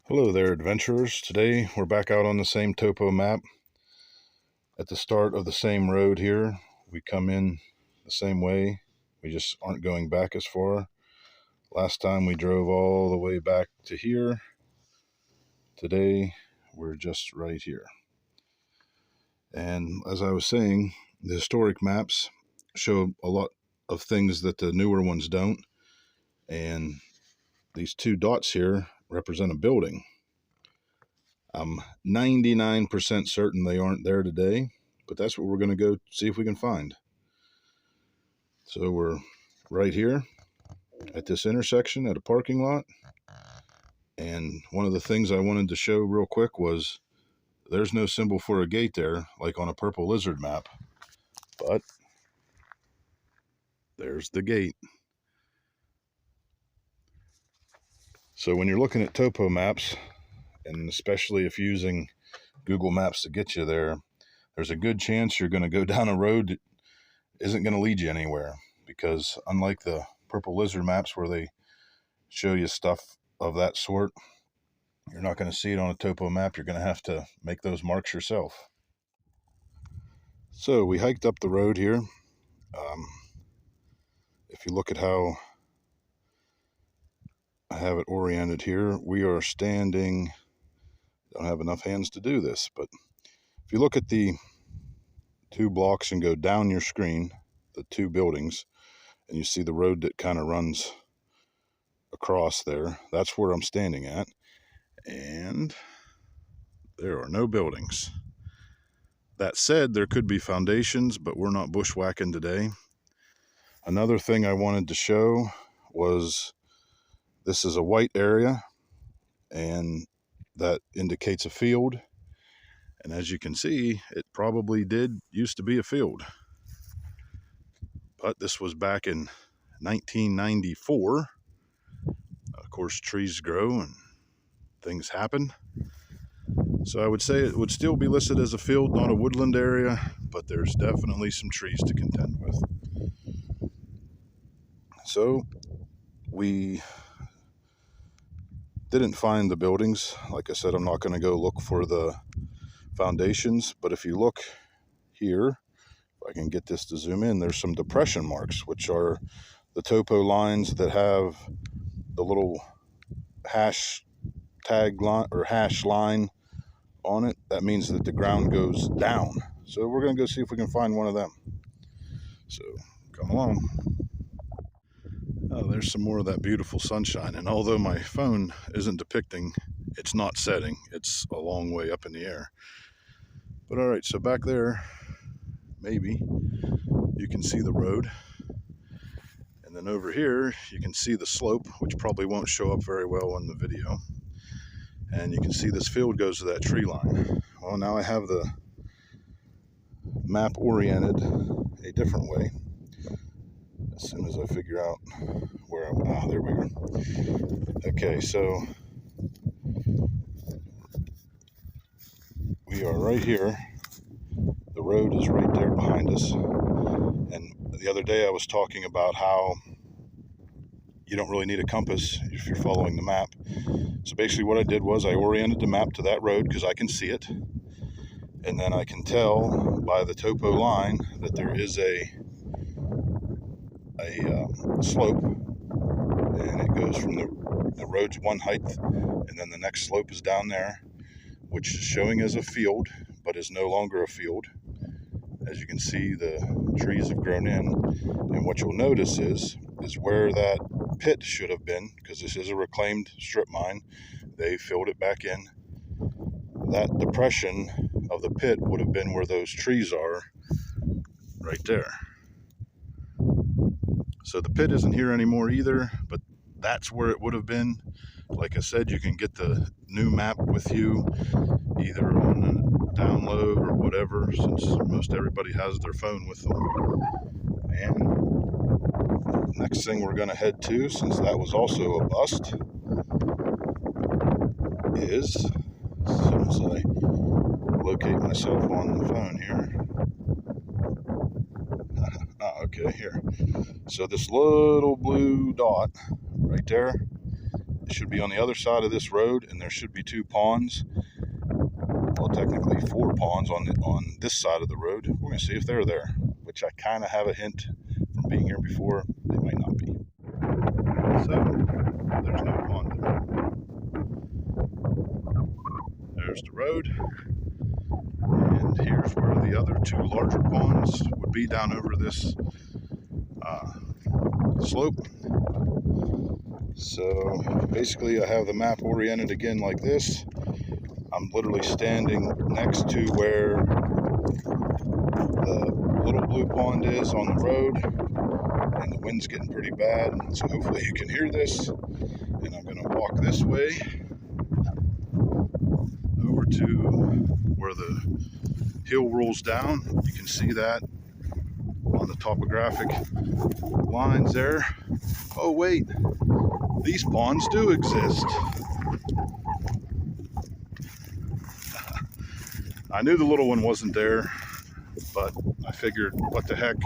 Hello there, adventurers. Today we're back out on the same topo map at the start of the same road here. We come in the same way. We just aren't going back as far. Last time we drove all the way back to here. Today we're just right here. And as I was saying, the historic maps show a lot of things that the newer ones don't. And these two dots here represent a building. I'm 99% certain they aren't there today, but that's what we're going to go see if we can find. So we're right here at this intersection at a parking lot. And one of the things I wanted to show real quick was there's no symbol for a gate there, like on a purple lizard map, but there's the gate. So when you're looking at topo maps, and especially if you're using Google Maps to get you there, there's a good chance you're going to go down a road that isn't going to lead you anywhere, because unlike the purple lizard maps where they show you stuff of that sort, you're not going to see it on a topo map. You're going to have to make those marks yourself. So we hiked up the road here. If you look at how I have it oriented here, we are standing, don't have enough hands to do this, but if you look at the two blocks and go down your screen, the two buildings, and you see the road that kind of runs across there, that's where I'm standing at. And there are no buildings. That said, there could be foundations, but we're not bushwhacking today. Another thing I wanted to show was this is a white area, and that indicates a field. And as you can see, it probably did used to be a field. But this was back in 1994. Of course, trees grow and things happen. So I would say it would still be listed as a field, not a woodland area, but there's definitely some trees to contend with. So we didn't find the buildings. Like I said, I'm not going to go look for the foundations, but if you look here, if I can get this to zoom in, there's some depression marks, which are the topo lines that have the little hash tag line or hash line on it. That means that the ground goes down. So we're going to go see if we can find one of them. So come along. Oh, there's some more of that beautiful sunshine. And although my phone isn't depicting, it's not setting. It's a long way up in the air. But all right, so back there, maybe you can see the road. And then over here, you can see the slope, which probably won't show up very well in the video. And you can see this field goes to that tree line. Well, now I have the map oriented a different way. As soon as I figure out where I'm, there we go. Okay, so we are right here. The road is right there behind us. And the other day I was talking about how you don't really need a compass if you're following the map. So basically what I did was I oriented the map to that road because I can see it. And then I can tell by the topo line that there is a slope, and it goes from the road's one height, and then the next slope is down there, which is showing as a field, but is no longer a field. As you can see, the trees have grown in, and what you'll notice is where that pit should have been, because this is a reclaimed strip mine, they filled it back in. That depression of the pit would have been where those trees are, right there. So the pit isn't here anymore either, but that's where it would have been. Like I said, you can get the new map with you, either on a download or whatever, since most everybody has their phone with them. And next thing we're going to head to, since that was also a bust, is, as soon as I locate myself on the phone here. Okay, here. So this little blue dot right there It should be on the other side of this road, and there should be 2 ponds. Well, technically 4 ponds on this side of the road. We're going to see if they're there, which I kind of have a hint from being here before they might not be. So there's no pond there. There's the road, and here's where the other 2 larger ponds would be, down over this slope. So basically I have the map oriented again like this. I'm literally standing next to where the little blue pond is on the road, and the wind's getting pretty bad, so hopefully you can hear this. And I'm going to walk this way over to where the hill rolls down. You can see that on the topographic lines there. Oh wait, these ponds do exist. I knew the little one wasn't there, but I figured, what the heck.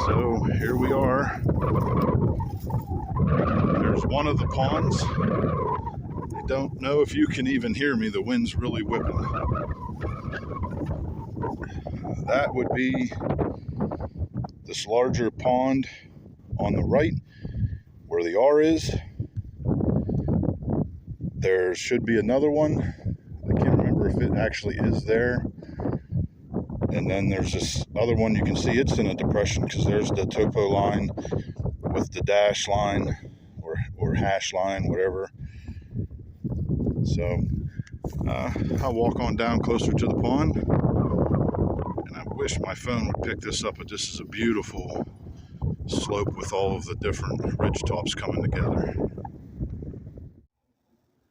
So here we are. There's one of the ponds. I don't know if you can even hear me. The wind's really whipping. That would be this larger pond on the right where the R is. There should be another one. I can't remember if it actually is there. And then there's this other one. You can see it's in a depression because there's the topo line with the dash line or hash line, whatever. So I'll walk on down closer to the pond. And I wish my phone would pick this up, but this is a beautiful slope with all of the different ridge tops coming together.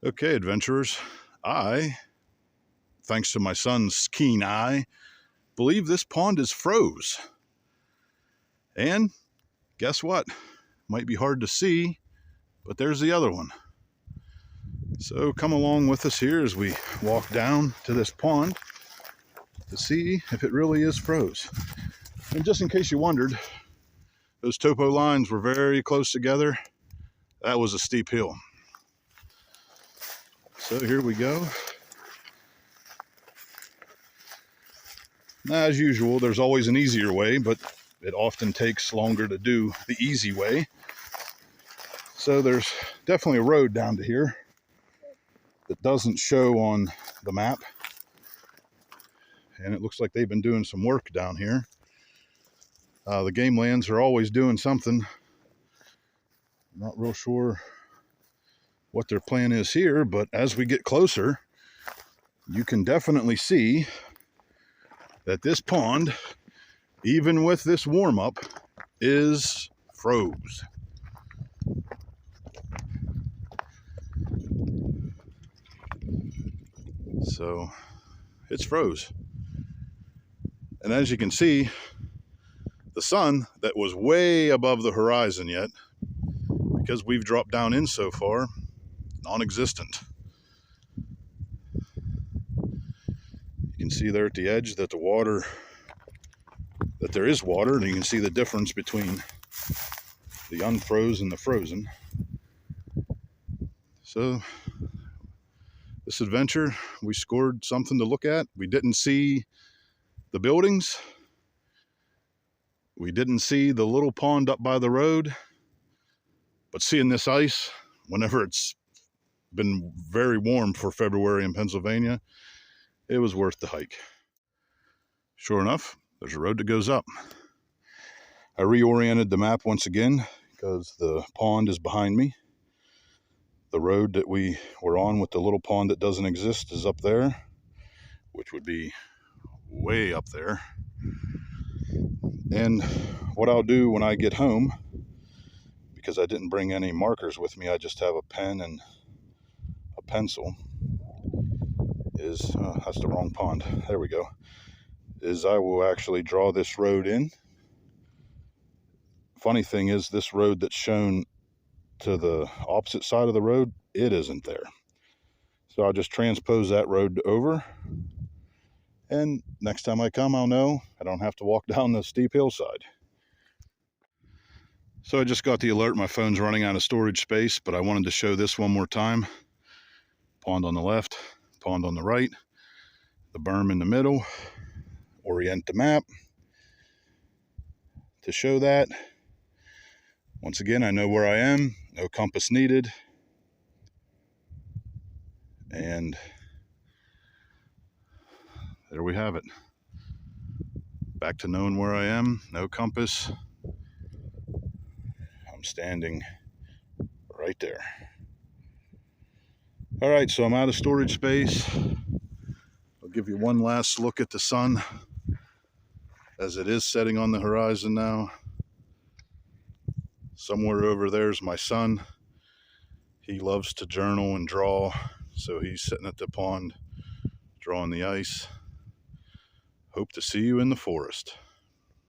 Okay, adventurers, I, thanks to my son's keen eye, believe this pond is froze. And guess what? Might be hard to see, but there's the other one. So come along with us here as we walk down to this pond to see if it really is froze. And just in case you wondered, those topo lines were very close together. That was a steep hill. So here we go. Now, as usual, there's always an easier way, but it often takes longer to do the easy way. So there's definitely a road down to here that doesn't show on the map. And it looks like they've been doing some work down here. The game lands are always doing something. Not real sure what their plan is here, but as we get closer, you can definitely see that this pond, even with this warm-up, is froze. So it's froze. And as you can see, the sun that was way above the horizon yet, because we've dropped down in so far, non-existent. You can see there at the edge that the water, that there is water, and you can see the difference between the unfroze and the frozen. So this adventure, we scored something to look at. We didn't see the buildings. We didn't see the little pond up by the road. But seeing this ice, whenever it's been very warm for February in Pennsylvania, it was worth the hike. Sure enough, there's a road that goes up. I reoriented the map once again because the pond is behind me. The road that we were on with the little pond that doesn't exist is up there, which would be way up there. And what I'll do when I get home, because I didn't bring any markers with me, I just have a pen and a pencil, is, that's the wrong pond, there we go, is I will actually draw this road in. Funny thing is, this road that's shown to the opposite side of the road, it isn't there. So I'll just transpose that road over, and next time I come, I'll know I don't have to walk down the steep hillside. So I just got the alert my phone's running out of storage space, but I wanted to show this one more time. Pond on the left, pond on the right, the berm in the middle. Orient the map to show that. Once again, I know where I am, no compass needed. And there we have it. Back to knowing where I am, no compass. I'm standing right there. All right, so I'm out of storage space. I'll give you one last look at the sun as it is setting on the horizon now. Somewhere over there's my son. He loves to journal and draw, so he's sitting at the pond drawing the ice. Hope to see you in the forest.